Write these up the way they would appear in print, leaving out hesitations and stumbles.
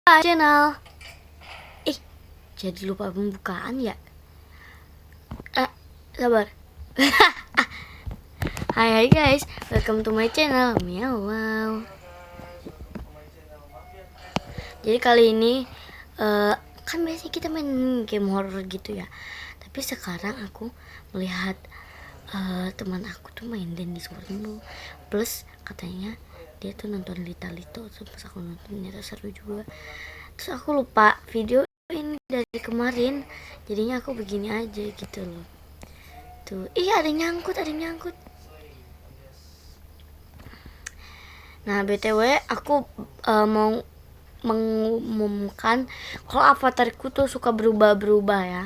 Channel. Jadi lupa pembukaan ya. Sabar. Hai guys, welcome to my channel. Meow wow. Jadi kali ini kan biasanya kita main game horror gitu ya. Tapi sekarang aku melihat teman aku tuh main Dendy Swarno. Plus katanya dia tuh nonton Lita Lito. Terus aku nonton ternyata seru juga. Terus aku lupa video ini dari kemarin. Jadinya aku begini aja gitu loh. Tuh, ada yang nyangkut. Nah, BTW aku mau mengumumkan kalau avatarku tuh suka berubah-berubah ya.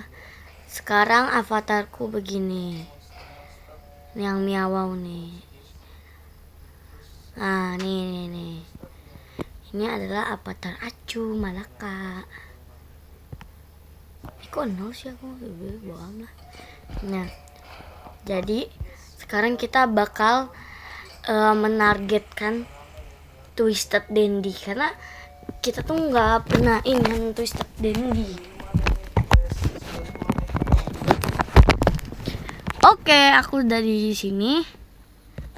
Sekarang avatarku begini. Yang miawau nih. Nah, nih. Ini adalah avatar Acu Malaka. Kok no sih aku? Bohong lah. Nah, jadi sekarang kita bakal menargetkan Twisted Dendy karena kita tuh nggak pernah ingin Twisted Dendy. Oke, aku dari sini.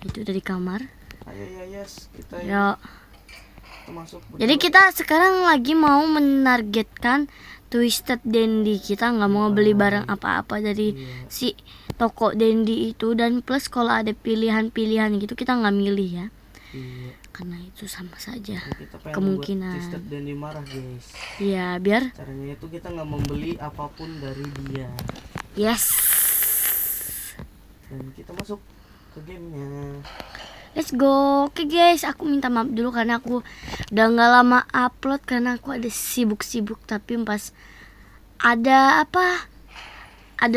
Itu dari kamar. Ayo. Jadi kita sekarang lagi mau menargetkan Twisted Dendy. Kita nggak mau beli barang apa-apa dari si toko Dendy itu, dan plus kalau ada pilihan-pilihan gitu kita nggak milih ya. Karena itu sama saja kemungkinan Twisted Dendy marah guys. Iya, biar caranya itu kita nggak membeli apapun dari dia. Yes. Dan kita masuk ke gamenya. Let's go. Oke guys, aku minta maaf dulu karena aku udah nggak lama upload karena aku ada sibuk-sibuk. Tapi pas ada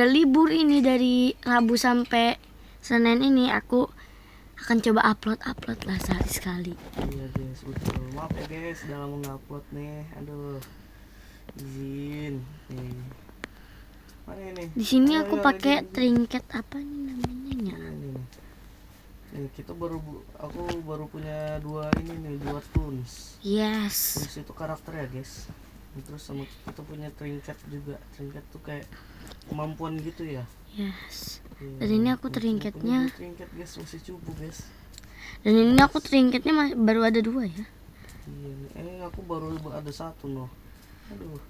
libur ini dari Rabu sampai Senin ini, aku akan coba upload lah sehari sekali. Iya guys, betul. Maaf ya guys, udah lama nge-upload nih. Aduh, izin nih. Mana ini? Di sini aku pakai trinket apa nih namanya? Nih, aku baru punya dua toons. Yes. Toons itu karakter ya guys. Terus sama kita punya trinket juga. Trinket tuh kayak kemampuan gitu ya. Yes. Dan ini aku trinketnya. Trinket guys, masih cupu guys. Dan ini aku trinketnya baru ada 2 ya. Iya, aku baru ada 1 noh. Aduh.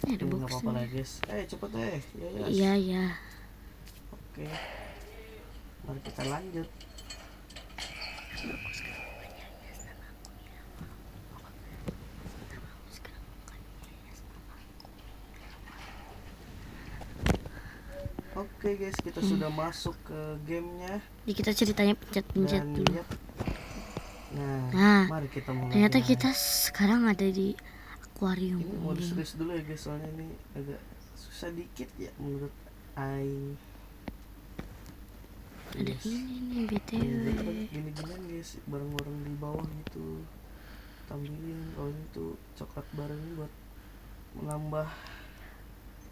Ada box. Nggak apa-apa lah guys. Cepet Iya. Oke. Mari kita lanjut. Oke guys, kita sudah masuk ke gamenya. Jadi kita ceritanya pencet dulu. Nah, mari kita mulai. Ternyata kita sekarang ada di akuarium. Ini mau serius dulu ya guys, soalnya ini agak susah dikit ya menurut Aing. Ada ini nih BTW. Gini-ginian guys, barang-barang di bawah gitu. Tampilin kalau ini tuh coklat barang ini buat menambah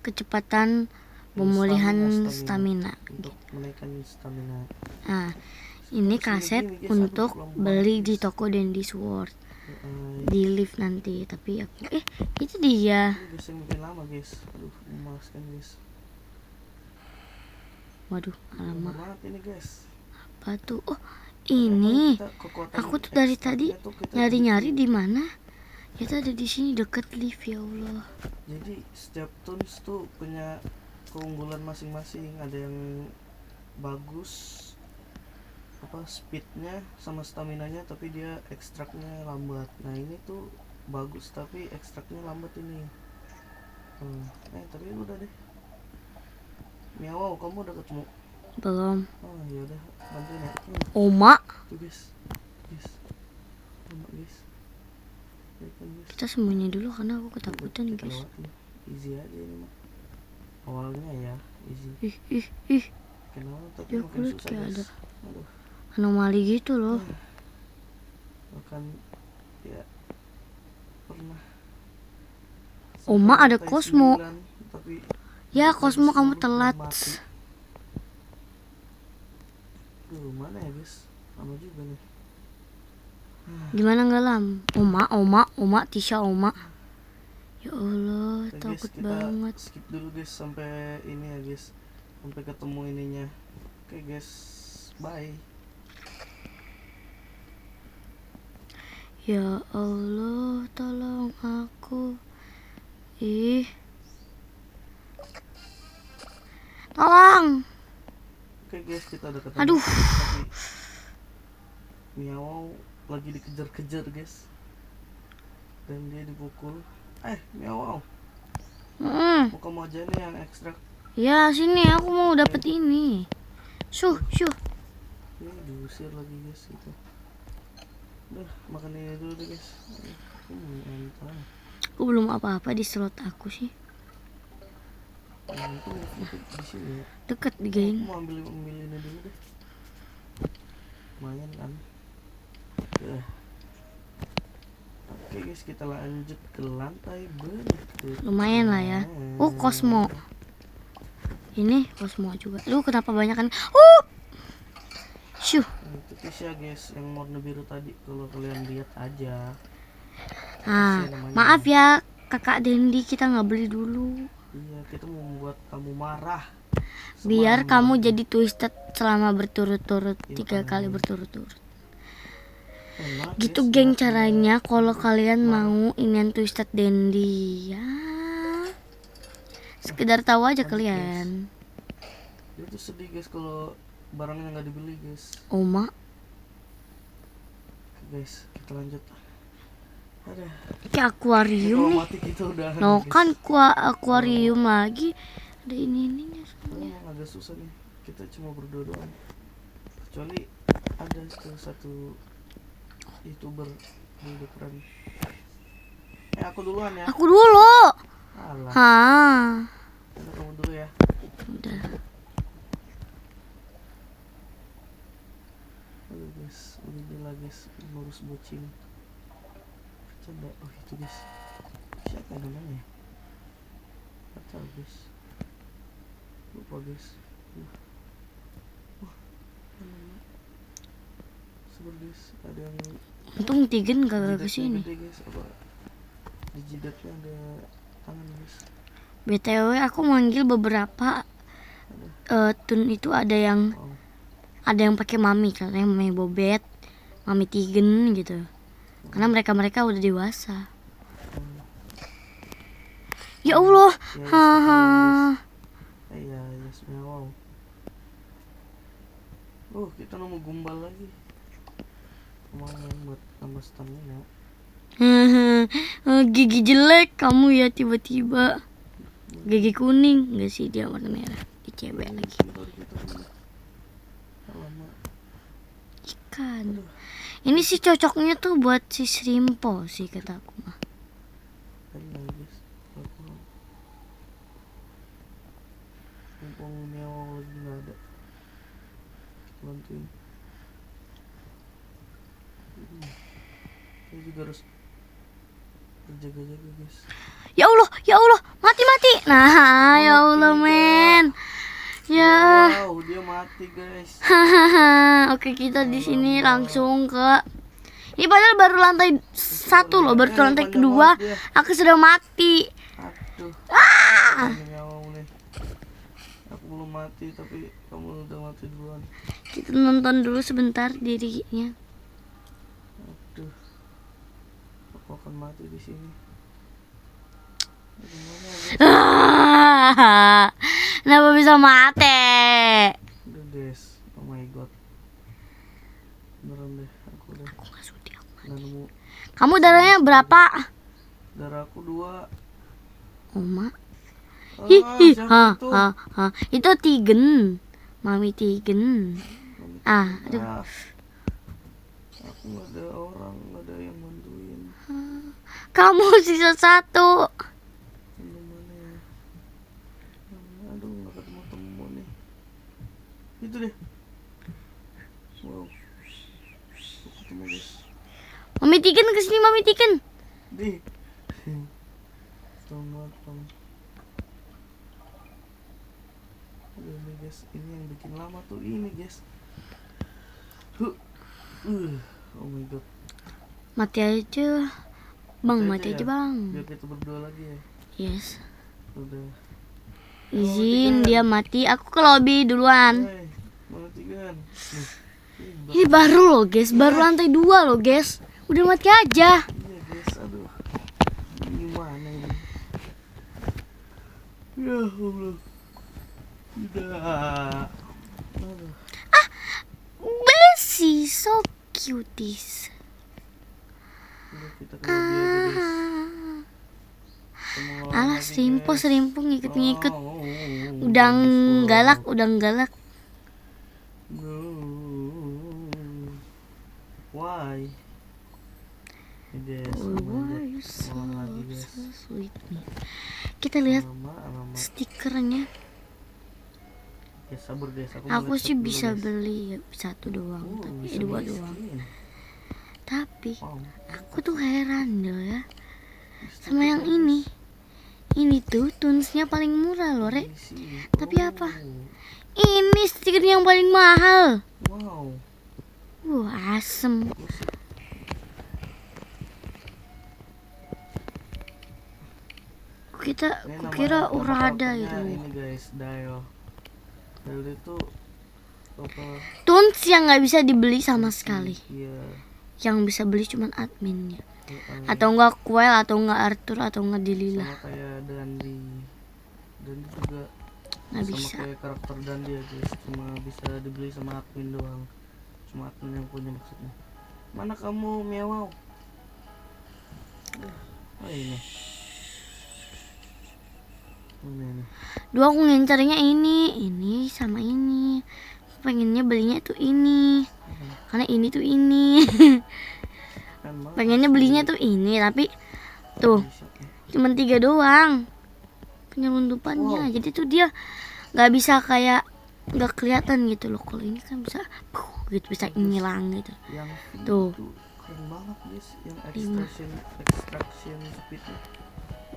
kecepatan pemulihan stamina. Untuk menaikkan stamina. Nah, ini kaset untuk beli di toko Dendy Sword. Di lift nanti, tapi aku itu dia. Ini guys yang bikin lama guys. Aduh, memuaskan guys. Waduh, alamak. Ini guys. Apa tuh? Oh, ini. Aku tuh dari tadi nyari-nyari di mana. Itu ada di sini dekat lift, ya Allah. Jadi setiap toons tuh punya keunggulan masing-masing. Ada yang bagus speednya sama staminanya, tapi dia ekstraknya lambat. Nah ini tuh bagus tapi ekstraknya lambat ini. Tapi udah deh. Miawau, kamu udah ketemu? Belum. Oh ya udah, bantuin ya. Oma. Tuh guys. Oma guys. Kita sembunyi dulu karena aku ketakutan guys. Easy aja ini mah. Awalnya ya easy. Ih. Kenapa? Tapi Ya makin susah kayak guys. ada anomali gitu loh. Bahkan ya pernah. Oma ada Cosmo. Tapi ya Cosmo kamu telat. Mana ya guys? Lama juga nih. Gimana nggak lam? Oma, Tisha oma. Ya Allah, Oke, guys, takut kita banget. skip dulu guys sampai ini ya guys, sampai ketemu ininya. Oke guys, bye. Ya Allah, tolong aku. Ih. Tolong. Oke guys, kita udah ketemu. Aduh. Tapi Miao lagi dikejar-kejar guys, dan dia dipukul. Miao, Mm. mau kamu aja nih yang ekstrak. Ya sini, aku mau dapet ini. Syuh. Ini diusir lagi guys gitu. Udah, makan ini dulu deh guys. Entah. Aku belum apa-apa di slot aku sih. Itu di sini ya. Deket di Aku geng. mau ambil ini dulu deh. Lumayan kan. Udah. Oke guys, kita lanjut ke lantai berikutnya. Lumayan lah ya. Cosmo. Ini Cosmo juga. Lu kenapa banyak kan? Syuh. Itu Tisha guys, yang warna biru tadi. Kalau kalian lihat aja. Maaf ya kakak Dendi, kita nggak beli dulu. Iya, kita mau membuat kamu marah. Biar Semalam kamu lagi. jadi twisted selama berturut-turut Iya, 3 kali kan. berturut-turut. Maaf, Gitu guys, geng maaf, caranya kalau kalian Marah. mau inian twisted Dendi ya. Sekedar tahu aja Lanjut, kalian. Dia tuh sedih guys kalau barangnya nggak dibeli guys. Oma, Oke, guys, kita lanjut. Ada. kayak akuarium Kalau nih. mati kita udah. No kan akuarium lagi. Ada ininya semuanya. Emang agak susah nih. Kita cuma berdua doang. Kecuali ada satu YouTuber yang keren. Aku duluan ya. Aku dulu. Alah. Hah. Udah, kamu dulu ya. Udah. Aduh guys, udah gila guys, ngurus bocil. Coba, itu guys. Siapa namanya? Gak tahu guys. Lupa guys. Sabar guys, ada yang Untung Tigen kagak jidatnya kesini. gede guys, apa? Di jidatnya ada tangan guys. BTW aku manggil beberapa tun itu ada yang pakai mami, katanya mami Bobet, mami Tigen gitu. Karena mereka udah dewasa. Ya Allah. Ya, Haha. iya, yes, wow. Kita nemu gumbal lagi. Lumayan buat tambah stamina. Gigi jelek kamu ya tiba-tiba. Gigi kuning, enggak sih dia warna merah. Dicebek lagi. Alamak. Ikan. Ini sih cocoknya tuh buat si shrimpo sih kataku mah. Guys, mumpung Miao lagi nggak ada, bantuin. Saya juga harus berjaga-jaga guys. Ya Allah, mati. Nah, ya Allah men. Ya. Wow, dia mati guys. Hahaha. Oke, kita di sini langsung ke. Ini padahal baru lantai 1 loh, baru lantai kedua. Aku sudah mati. Aduh. Miao nih. Aku belum mati tapi kamu udah mati duluan. Kita nonton dulu sebentar dirinya. Aduh. Aku akan mati di sini. Gimana guys? Kenapa bisa mati? Udah guys. Oh my god. Beneran deh, aku udah Aku nggak sudi. nggak nemu. Kamu darahnya berapa? Darah aku 2. Oma. Siapa itu? Itu Tigen. Mami Tigen. Aduh. Aku nggak ada orang, nggak ada yang bantuin. Kamu sisa 1. Mana ya? Aduh, nggak ketemu nih. Itu deh. Wow. Aku ketemu guys. Mami Tigen kesini, Mami Tigen. Di. Tong. Aduh, ini guys, ini yang bikin lama tuh ini guys. Oh my god. Mati aja. Bang, Mati mati aja aja ya? bang. Biar kita berdua lagi ya. Yes. Udah. Izin dia mati. Aku ke lobby duluan. Hei, matikan. Ini baru loh guys. Baru lantai 2 loh guys. Udah mati aja. Iya guys, aduh. Gimana ini? Ya Allah. Udah. Aduh. Besi so cuties. Udah kita ke lobby aja guys. Kita mau lawan Alah, lagi, guys. serimpo ngikut-ngikut. Oh, Udah guys, galak, wow. udah galak. No. Why? Ini guys, Oh, lanjut. why you so, Lawan lagi guys. so sweet me. Kita lihat Alamak. stikernya. Ya sabar guys, aku Aku ngecek sih dulu, bisa guys. beli ya, satu doang, tapi bisa dua beli doang. skin. Tapi Wow. aku tuh heran loh ya sama yang ini. Ini tuh tunesnya paling murah loh, Rek. Isi. Tapi apa? Ini stiker yang paling mahal. Wow. Asem. Ini Kukira nama Urada karakternya itu. Ini guys, Dio. Dio itu apa? Tunes yang nggak bisa dibeli sama sekali. Iya. Yang bisa beli cuman adminnya. Iya. Atau enggak Quail, atau enggak Arthur, atau enggak Delila. Sama kayak Dandi. Dandi juga Nggak sama bisa. kayak karakter Dandi ya guys. Cuma bisa dibeli sama admin doang. Cuma admin yang punya maksudnya. Mana kamu Meow? Oh ini. Ini. Dua aku ngincarnya ini sama ini. Aku pengennya belinya tuh ini. Karena ini tuh ini. Kan mah Pengennya belinya tuh ini, tapi tuh cuman 3 doang penyelundupannya. Jadi tuh dia nggak bisa kayak nggak kelihatan gitu loh. Kalau ini kan bisa gitu, bisa ngilang gitu. yang Tuh. itu keren banget guys, yang 5. extraction speednya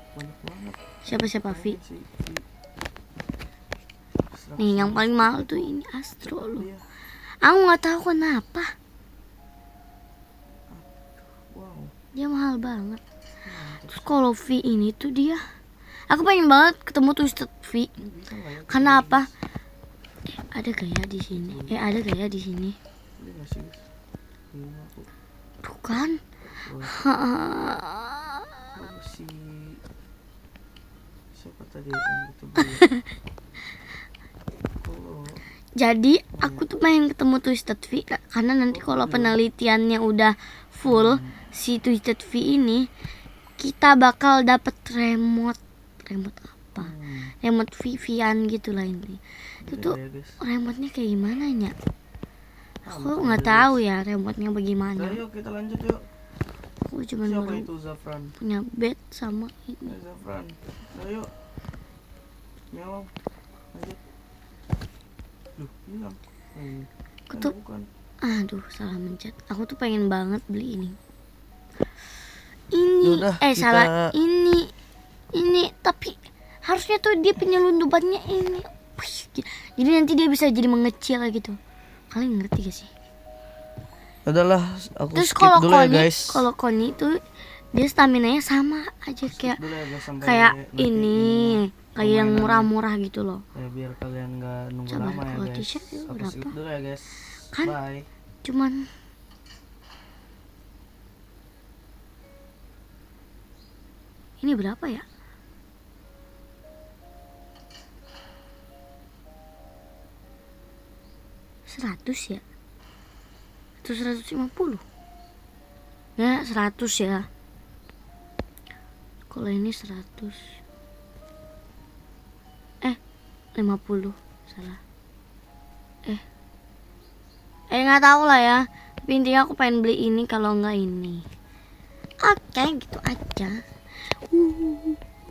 banyak banget. Siapa Vi? Si Nih yang paling mahal tuh ini Astro loh. Iya. Aku nggak tahu kenapa Wow. dia mahal banget. Terus kalau V ini tuh dia, aku pengen banget ketemu Twisted V. Ini bisa nggak ya? Karena apa? Ada gaya di sini. Ada gaya di sini. Ini nggak sih guys? Ini aku. Bukan. Oh, si siapa tadi yang itu beli? Oh, Jadi aku tuh pengen ketemu Twisted V karena nanti kalau penelitiannya udah full si Twisted V ini, kita bakal dapet remote apa? Remote V-an gitu lah ini. Itu tuh ya guys. remote-nya kayak gimana ya? Aku nggak tahu ya remote-nya bagaimana. Nah, yuk kita lanjut yuk. Aku cuma Siapa baru itu Zafran? punya bed sama ini. Zafran. Ayo. Meow. Lanjut. Duh, hilang. Ini. Aku tuh, Bukan. aduh salah mencet. Aku tuh pengen banget beli ini. Ini, Yaudah, kita- salah ini tapi harusnya tuh dia penyelundupannya ini. Wih, jadi nanti dia bisa jadi mengecil gitu. Kalian ngerti gak sih? Adalah aku Terus skip kalau dulu ya Connie, guys. kalau Connie tuh dia stamina-nya sama aja kayak Dulu ya guys sampai kayak nanti ini, kayak yang permainan. murah-murah gitu loh. Ya biar kalian nggak nunggu Coba lama ya kalau guys. t-shirt itu Aku berapa? skip dulu ya guys. Kan? Bye. Cuman ini berapa ya? Seratus ya? Atau 150? Ya 100 ya. Kalau ini 100. 50. Salah. Nggak tahu lah ya. Tapi intinya aku pengen beli ini kalau nggak ini. Oke, gitu aja.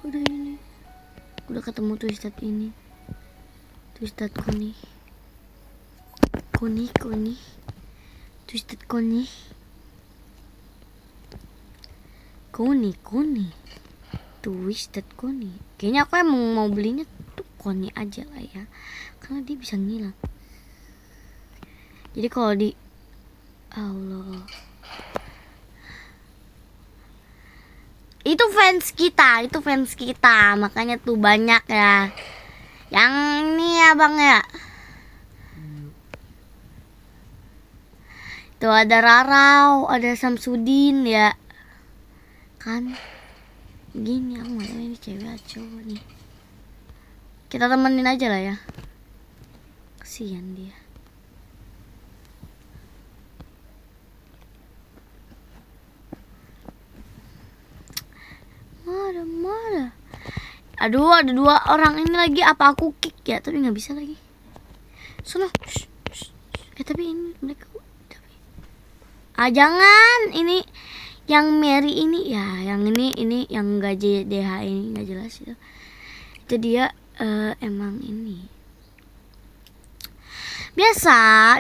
Udah ini. Udah ketemu Twisted ini. Twisted Connie. Connie. Twisted Connie. Twisted Connie. Kayaknya aku emang mau belinya tuh Connie aja lah ya. Karena dia bisa ngilang. Jadi kalau di Allah Itu fans kita, makanya tuh banyak ya. Yang ini ya bang ya. Tuh ada Rarau, ada Samsudin ya. Kan gini aku nggak tahu ini cewek atau cowok nih. Kita temenin aja lah ya. Kasihan dia. Marah. Aduh, ada 2 orang ini lagi. Apa aku kick ya? Tapi nggak bisa lagi. Sono. Tapi ini mereka. Jangan. Ini yang Mary ini ya. Yang ini yang nggak JDH ini nggak jelas itu. Itu dia emang ini. Biasa.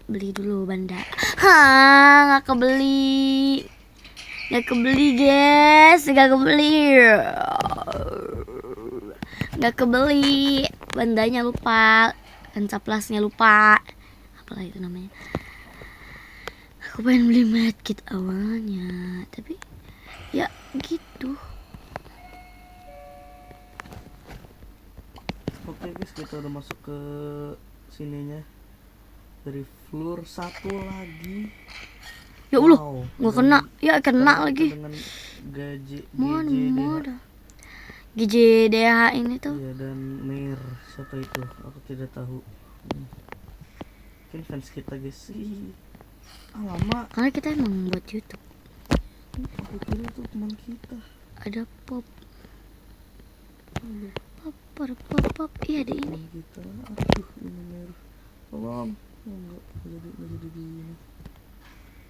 Beli dulu banda. Nggak kebeli. Gak kebeli guys, gak kebeli, bandanya lupa, camplasnya lupa, apalah itu namanya. Aku pengen beli medkit awalnya, tapi ya gitu. Oke guys, kita udah masuk ke sininya. Dari floor 1 lagi. Ya Allah, Wow, nggak kena, ya kena lagi. dengan Mana? GJDH ini tuh. Iya, dan Mir, siapa itu? Aku tidak tahu. Mungkin fans kita guys. Lama. Karena kita emang buat YouTube. Aku kira itu teman kita. Ada pop. Pop. Iya ada ini. Teman kita. Aduh, ini Mir. Tolong. Enggak jadi gini.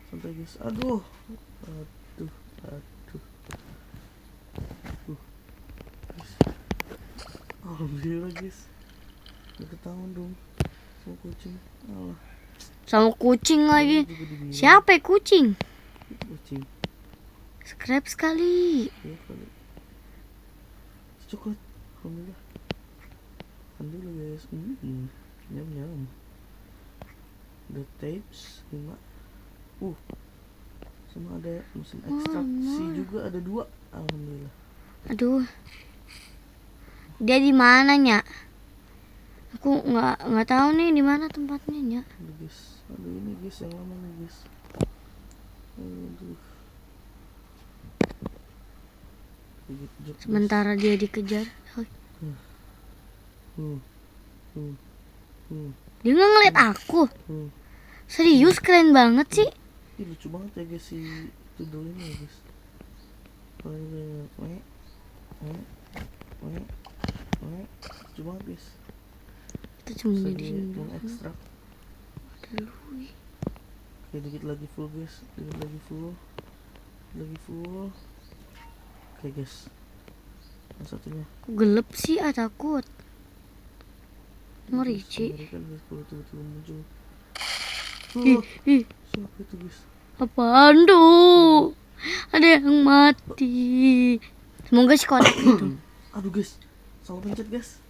Santai guys. Aduh. Guys. Alhamdulillah guys. Udah ketahuan dong sama kucing. Allah. Sama kucing lagi. Siapa ya kucing? Kucing. Scrap sekali. Ya kali. Coklat. Alhamdulillah. Alhamdulillah guys. Nyam. The tapes 5. Sama ada mesin ekstraksi juga ada 2. Alhamdulillah. Aduh. Dia di mananya? Aku nggak tahu nih di mana tempatnya ya. Aduh ini guys yang lama nih guys. Aduh. Sementara dia dikejar. Dia nggak ngeliat aku. Serius keren banget sih. Ih, lucu banget ya guys si Tudul ini ya guys. Lucu banget guys. Itu cuma di Dia sini yang ekstrak. ada Louis. Oke, dikit lagi full guys. Lagi full. Oke guys. Yang satunya. Gelap sih, takut. Merici. Kan guys kalau tiba-tiba muncul. Ih. Siapa itu guys? Apaan tuh? Ada yang mati. Semoga sih konek gitu. Aduh guys, salah pencet guys.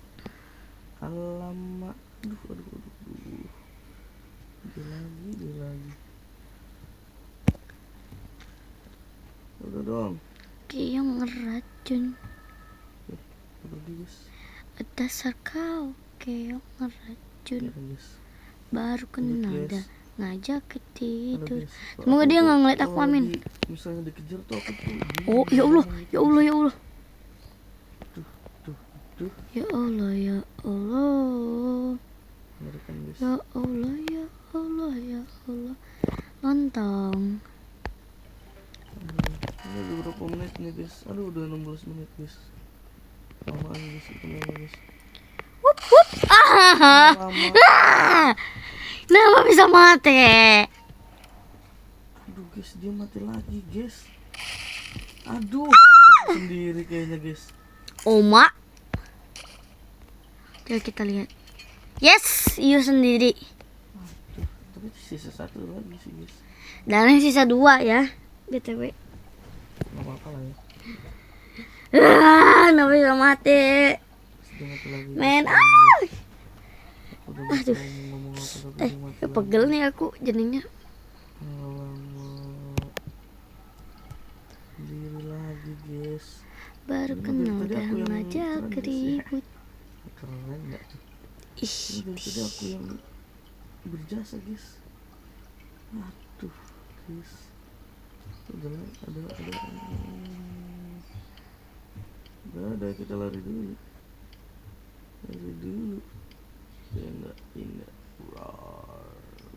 Alamak. Aduh. Dia lagi. Udah dong. Kayak ngeracun. Pergi guys. Dasar kau kayak ngeracun. Ya guys. Baru kena Guys. dah ngajak ke tidur. Guys, Semoga dia nggak ngeliat aku, kalau amin. Misalnya dikejar tuh aku tuh. Oh ya Allah. Tuh. Ya Allah. Ngerikan guys. Ya Allah. Lontong. Ini udah berapa menit nih guys? Aduh udah 16 menit guys. Lamaan guys, itu lama guys. Wup. Lama. Kenapa bisa mati? Aduh guys, dia mati lagi guys. Aduh, aku sendiri kayaknya guys. Oma. Coba kita lihat. Yes, you sendiri. Aduh, tapi sisa 1 lagi sih guys. Dan yang sisa 2 ya, BTW. Gak apa-apa lah ya. Kenapa bisa mati? Dia mati lagi. Men, Udah Aduh. ngomong apa tapi dia mati lagi. pegel nih aku jadinya. Alamak. Sendiri lagi guys. Baru Ini kenal dari tadi udah aku yang ngajak keren, guys, ya. ribut. Keren nggak tuh? Ih, Ini dari tadi aku yang berjasa guys. Aduh guys. Ada kita lari dulu. Enggak.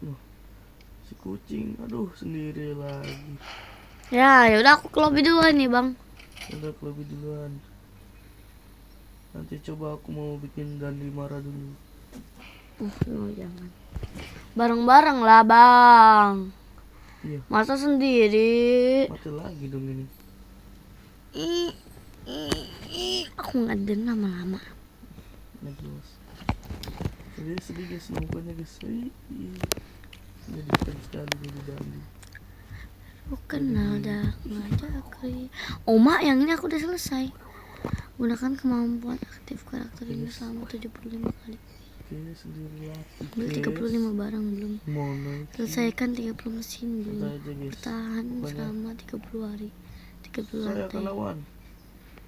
Noh, si kucing, aduh sendiri lagi. ya udah aku ke lobby duluan nih bang. Udah lebih duluan. Nanti coba aku mau bikin Dandi marah dulu. No, jangan. Bareng-bareng lah bang. Iya. Masa sendiri? Mati lagi dong ini. Aku nggak dengar lama-lama. Nggak jelas. Jadi sedih guys mukanya guys. Jadi keren sekali jadi Dandi. Aku kenal dah ngajak ribut. Oma yang ini aku udah selesai. Gunakan kemampuan aktif karakter ini selama 75 kali. Oke, sendiri lagi. Udah 35 barang belum. Mana? Selesaikan 30 mesin belum. Udah aja guys. Bertahan Pokoknya selama 30 hari. 30 saya akan lantai. lawan.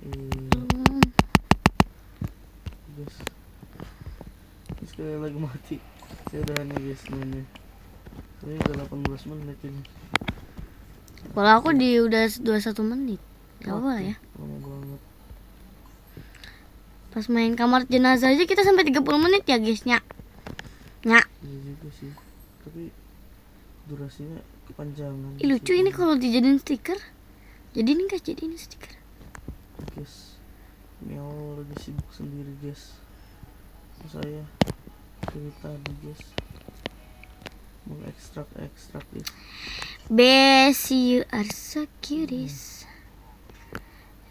Belum. Guys. Ini sekali lagi mati. Saya udah nih guys mainnya. Saya udah 18 menit ini. Kalau aku di udah 21 menit. Gak apa ya. Lama banget. Pas main kamar jenazah aja kita sampai 30 menit ya guys. Nyak. Iya juga sih. Tapi durasinya kepanjangan. Ih, lucu ini kalau dijadiin stiker. Jadi ini guys, jadi ini stiker. Guys, Meow lagi sibuk sendiri guys. Saya dari tadi guys mengekstrak guys. Bessie, you are so cuties.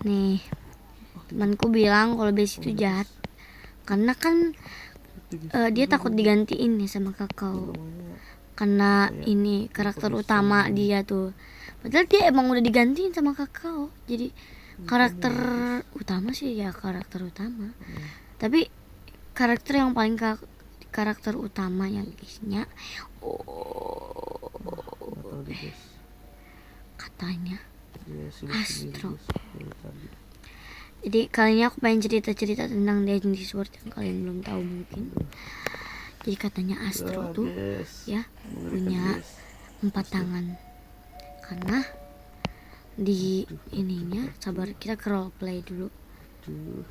Nih, temanku bilang kalau Bessie itu jahat. Karena kan dia takut digantiin nih sama kakao. Namanya Karena ini karakter utama dia tuh. Padahal dia emang udah digantiin sama kakao. Jadi karakter utama sih ya karakter utama. Tapi karakter yang paling karakter utamanya guysnya. nggak tahu deh guys. Katanya Dia sibuk Astro. sendiri guys dari tadi. Jadi kali ini aku pengen cerita-cerita tentang Dynasty Sword yang kalian belum tahu mungkin. Jadi katanya Astro tuh Guys, ya mengerikan, punya guys. 4 tangan. Karena di ininya sabar kita ke role play dulu. Aduh.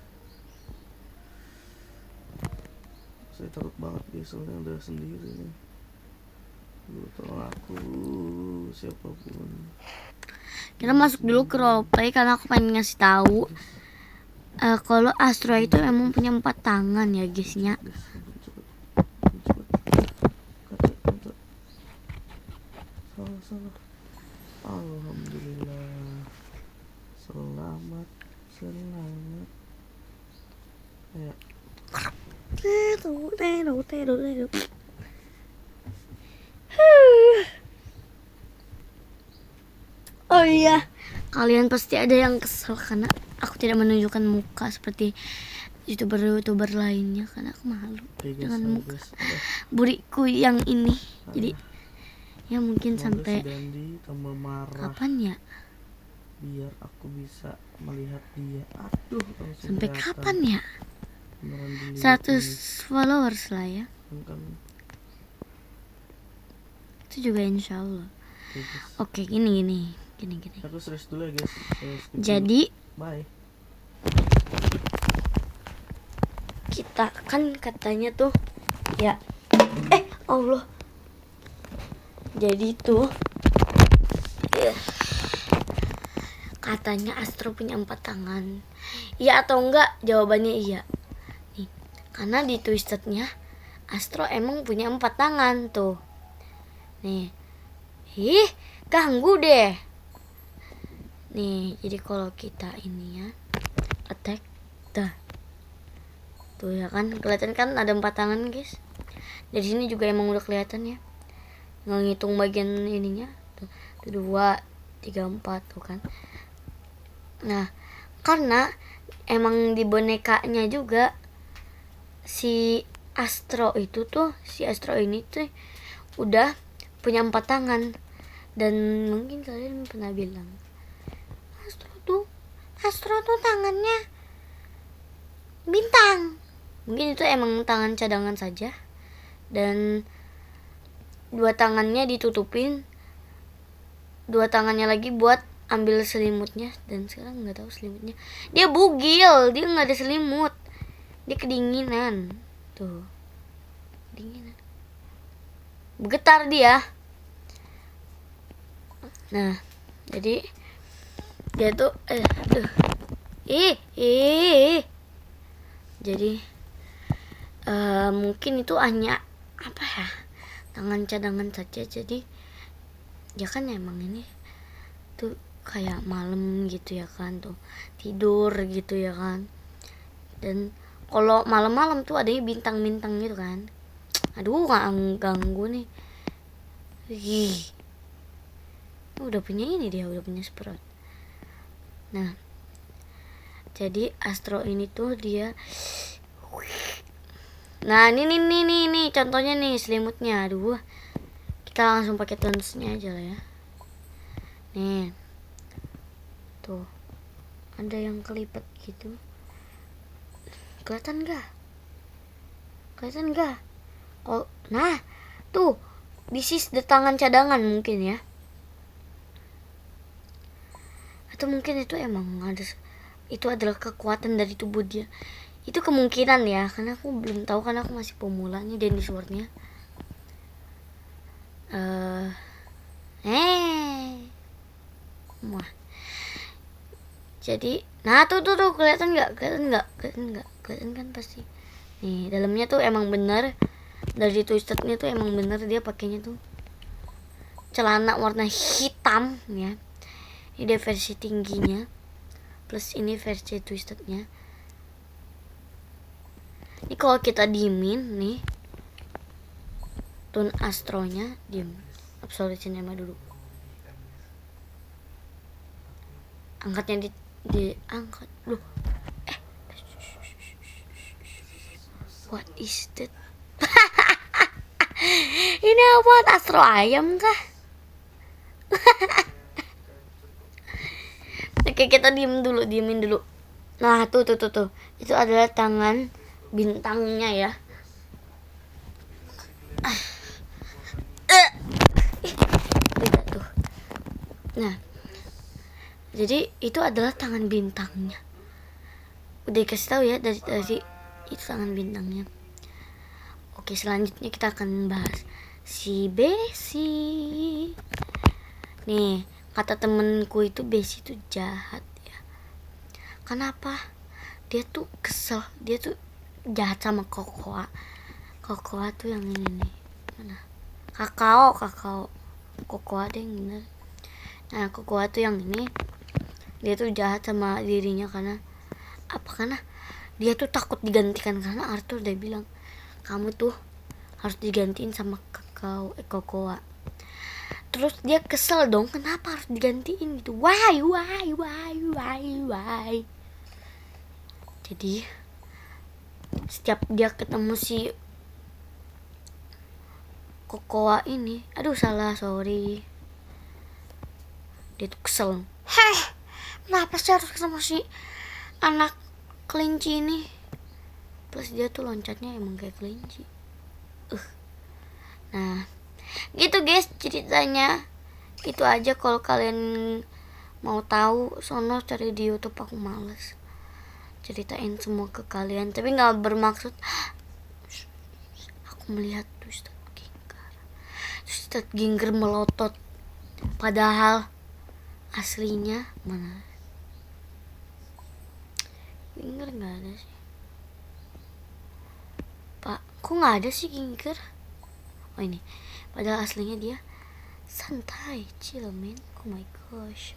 Saya takut banget guys soalnya udah sendiri nih. Lu tolong aku siapapun. Kita masuk dulu ke role play karena aku pengen ngasih tahu kalau Astro itu emang punya 4 tangan ya guysnya. Guys, cepet. Kata. Salah. Alhamdulillah. Selamat. Ayo. Oh iya, kalian pasti ada yang kesel karena aku tidak menunjukkan muka seperti youtuber lainnya karena aku malu Oke, guys, dengan ayo, muka guys. Udah. buriku yang ini. Jadi ya mungkin Semoga sampai si Dandi tambah marah kapan ya? biar aku bisa melihat dia. Aduh, langsung Sampai kelihatan. kapan ya? Beneran dilihat 100 followers lah ya. ini. Kan Itu juga insya Allah. oke, guys. Oke, gini. Aku serius dulu ya guys. Saya skip dulu. Jadi Bye. kita kan katanya tuh ya Allah. Jadi tuh katanya Astro punya 4 tangan. Iya atau enggak? Jawabannya iya. Nih, karena di twistednya Astro emang punya 4 tangan tuh. Nih. Ganggu deh. Nih, jadi kalau kita ini ya attack dah. Tuh ya kan, kelihatan kan ada 4 tangan, guys. Dari sini juga emang udah kelihatan ya. Nggak ngitung bagian ininya. Tuh 2, 3, 4 tuh kan. Nah, karena emang di bonekanya juga si Astro ini tuh udah punya 4 tangan. Dan mungkin kalian pernah bilang Astro tuh Astro tuh tangannya bintang. Mungkin itu emang tangan cadangan saja, dan dua tangannya ditutupin, dua tangannya lagi buat ambil selimutnya, dan sekarang nggak tahu selimutnya. Dia bugil, dia nggak ada selimut, dia kedinginan. Tuh, kedinginan, bergetar dia. Nah, jadi dia tuh jadi mungkin itu hanya apa ya, tangan cadangan saja. Jadi ya kan emang ini tuh kayak malam gitu ya kan, tuh tidur gitu ya kan. Dan kalau malam-malam tuh adanya bintang-bintang gitu kan. Aduh, nggak ganggu nih. Udah punya ini, dia udah punya Sprout. Nah, jadi Astro ini tuh dia, nah ini contohnya nih selimutnya. Aduh, kita langsung pakai tonsnya aja lah ya. Nih, tuh ada yang kelipet gitu, kelihatan nggak? Oh, nah tuh, this is the tangan cadangan mungkin ya, atau mungkin itu emang ada, itu adalah kekuatan dari tubuh dia. Itu kemungkinan ya, karena aku belum tahu, karena aku masih pemula nih Dandy Swordnya. Wah, jadi nah tuh kelihatan nggak kelihatan kan pasti. Nih dalamnya tuh emang bener, dari twistednya tuh emang bener dia pakainya tuh celana warna hitam ya. Ini dia versi tingginya, plus ini versi twistednya. Ini kalau kita diemin nih, tone Astronya diem, Absolute Cinema dulu, angkatnya diangkat loh. What is that? Ini apa, Astro ayam kah? Oke, kita diemin dulu. Nah tuh itu adalah tangan bintangnya ya. Tuh. Nah, jadi itu adalah tangan bintangnya. Udah dikasih tahu ya dari itu tangan bintangnya. Oke, selanjutnya kita akan bahas si Besi. Nih, kata temenku itu Besi itu jahat ya. Kenapa? Dia tuh kesel, dia tuh jahat sama Kokoa. Kokoa tuh yang ini nih. Mana? Kakao. Kokoa deh yang bener. Nah, Kokoa tuh yang ini, dia tuh jahat sama dirinya karena apa? Karena dia tuh takut digantikan, karena Arthur udah bilang kamu tuh harus digantiin sama Kokoa. Terus dia kesel dong, kenapa harus digantiin gitu? Why? Jadi setiap dia ketemu si Kokoa ini, sorry, dia tuh kesel. Kenapa sih harus ketemu si anak kelinci ini? Plus dia tuh loncatnya emang kayak kelinci. Nah, gitu guys ceritanya. Itu aja, kalau kalian mau tahu sono cari di YouTube, aku males ceritain semua ke kalian, tapi nggak bermaksud aku melihat Twisted Ginger melotot, padahal aslinya mana? Ginger nggak ada sih, Pak. Kok nggak ada sih Ginger? Oh ini, padahal aslinya dia santai, chill man. Oh my gosh.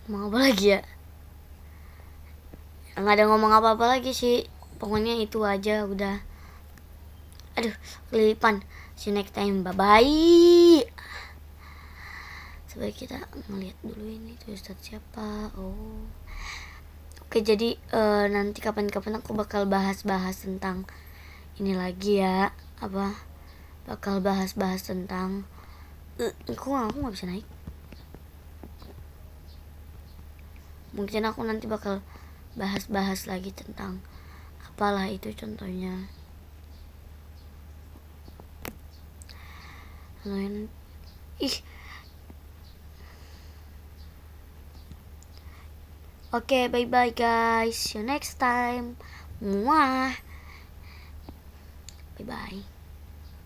Mau apa lagi ya? Nggak ada ngomong apa-apa lagi sih. Pokoknya itu aja udah. Aduh, kelipan. See you next time. Bye-bye. Sebaik kita ngeliat dulu ini tuh Ustadz siapa. Oh. Oke, jadi nanti kapan-kapan aku bakal bahas-bahas tentang ini lagi ya. Bakal bahas-bahas tentang Aku nggak bisa naik. Mungkin aku nanti bakal bahas-bahas lagi tentang apalah itu contohnya. Lain, ih. Oke, bye bye guys. See you next time. Muah. Bye bye.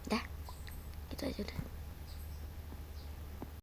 Dah. Gitu aja udah.